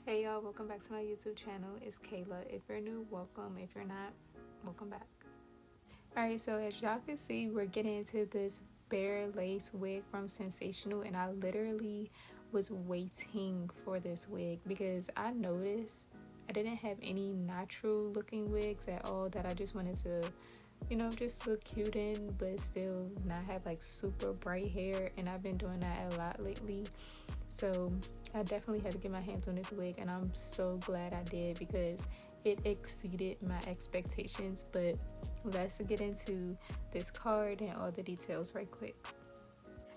Hey y'all, welcome back to my YouTube channel. It's Kayla. If you're new, welcome. If you're not, welcome back. Alright, so as y'all can see, we're getting into this bare lace wig from Sensational, and I literally was waiting for this wig because I noticed I didn't have any natural looking wigs at all that I just wanted to, just look cute in, but still not have like super bright hair, and I've been doing that a lot lately. So I definitely had to get my hands on this wig, and I'm so glad I did because it exceeded my expectations. But let's get into this card and all the details right quick.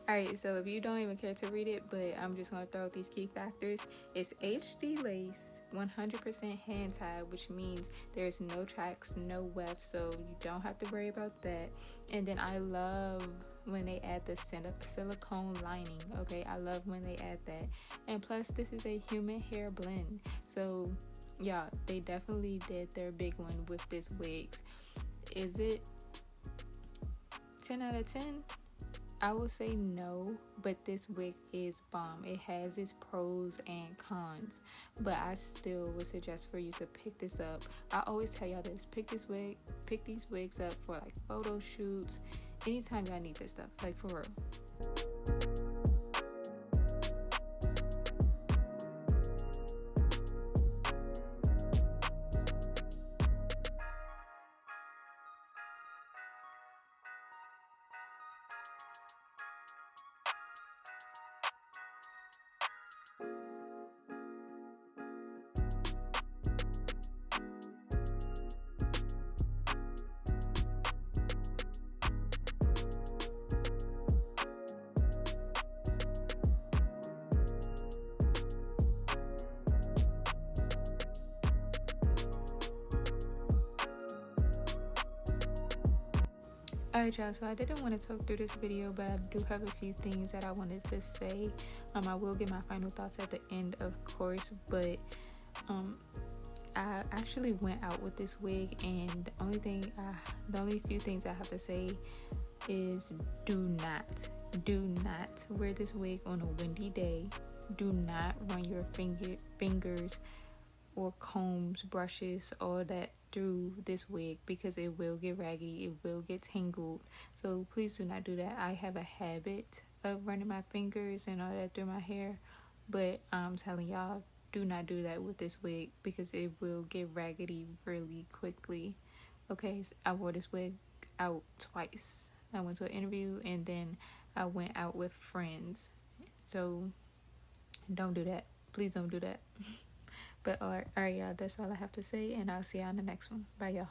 Alright, so if you don't even care to read it, but I'm just going to throw out these key factors. It's HD lace, 100% hand tied, which means there's no tracks, no weft, so you don't have to worry about that. And then I love when they add the silicone lining, okay? I love when they add that. And plus, this is a human hair blend. So, yeah, they definitely did their big one with this wigs. Is it 10 out of 10? I would say no, but this wig is bomb. It has its pros and cons, but I still would suggest for you to pick this up. I always tell y'all this: pick these wigs up for like photo shoots, anytime y'all need this stuff, like for real. Alright y'all, so I didn't want to talk through this video, but I do have a few things that I wanted to say. I will get my final thoughts at the end, of course, but I actually went out with this wig, and the only few things I have to say is do not wear this wig on a windy day. Do not run your fingers or combs, brushes, all that through this wig because it will get raggedy, it will get tangled. So please do not do that. I have a habit of running my fingers and all that through my hair, but I'm telling y'all, do not do that with this wig because it will get raggedy really quickly. Okay, so I wore this wig out twice. I went to an interview and then I went out with friends. So don't do that. Please don't do that. But alright, y'all, that's all I have to say, and I'll see y'all in the next one. Bye, y'all.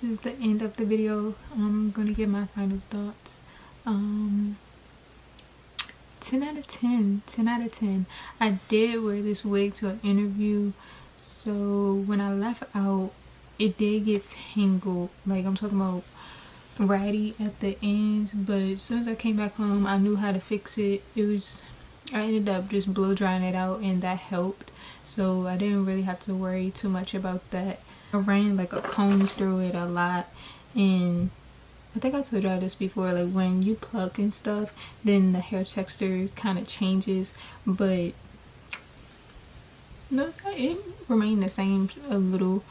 this is the end of the video. I'm gonna give my final thoughts. 10 out of 10. 10 out of 10. I did wear this wig to an interview, so when I left out, it did get tangled. Like, I'm talking about ratty at the ends, but as soon as I came back home, I knew how to fix it. I ended up just blow drying it out, and that helped, so I didn't really have to worry too much about that. I ran like a comb through it a lot, and I think I told y'all this before, like when you pluck and stuff, then the hair texture kind of changes, but no, it remained the same a little,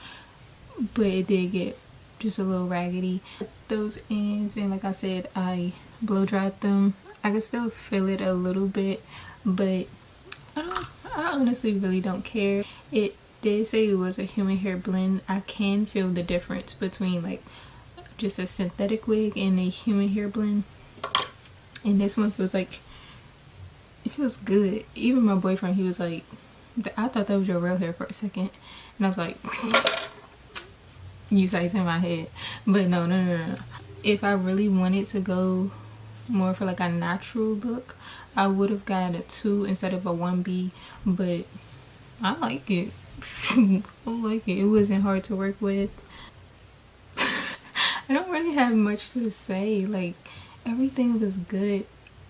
but it did get just a little raggedy. Those ends, and like I said, I blow dried them. I can still feel it a little bit, but I honestly really don't care. It did say it was a human hair blend. I can feel the difference between like just a synthetic wig and a human hair blend, and this one feels like, it feels good. Even my boyfriend, he was like, I thought that was your real hair for a second, and I was like, you say it's in my head, but no. If I really wanted to go more for like a natural look, I would have got a 2 instead of a 1B, but I like it. I like it. It wasn't hard to work with. I don't really have much to say. Like, everything was good.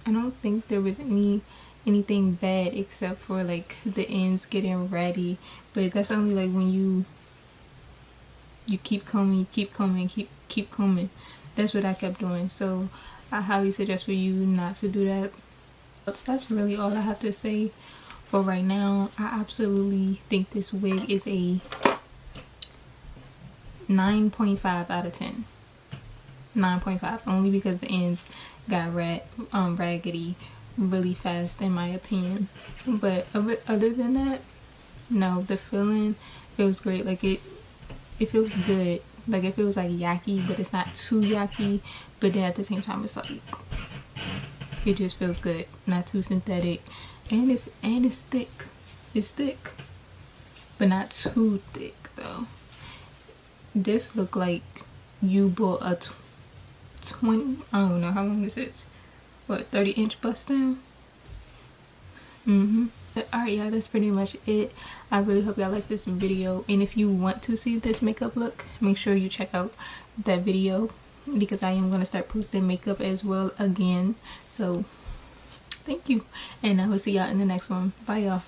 I don't think there was anything bad except for like the ends getting ratty, but that's only like when you keep combing, keep combing. That's what I kept doing, so I highly suggest for you not to do that. That's really all I have to say for right now. I absolutely think this wig is a 9.5 out of 10. 9.5, only because the ends got raggedy really fast in my opinion, but other than that, no, the feeling feels great. Like it feels good. Like it feels like yucky, but it's not too yucky, but then at the same time it's like, it just feels good, not too synthetic, and it's thick. It's thick, but not too thick though. This look like you bought a 20, I don't know how long this is, what, 30-inch bust down. Alright, y'all, that's pretty much it. I really hope y'all like this video, and if you want to see this makeup look, make sure you check out that video, because I am going to start posting makeup as well again. So thank you, and I will see y'all in the next one. Bye, y'all.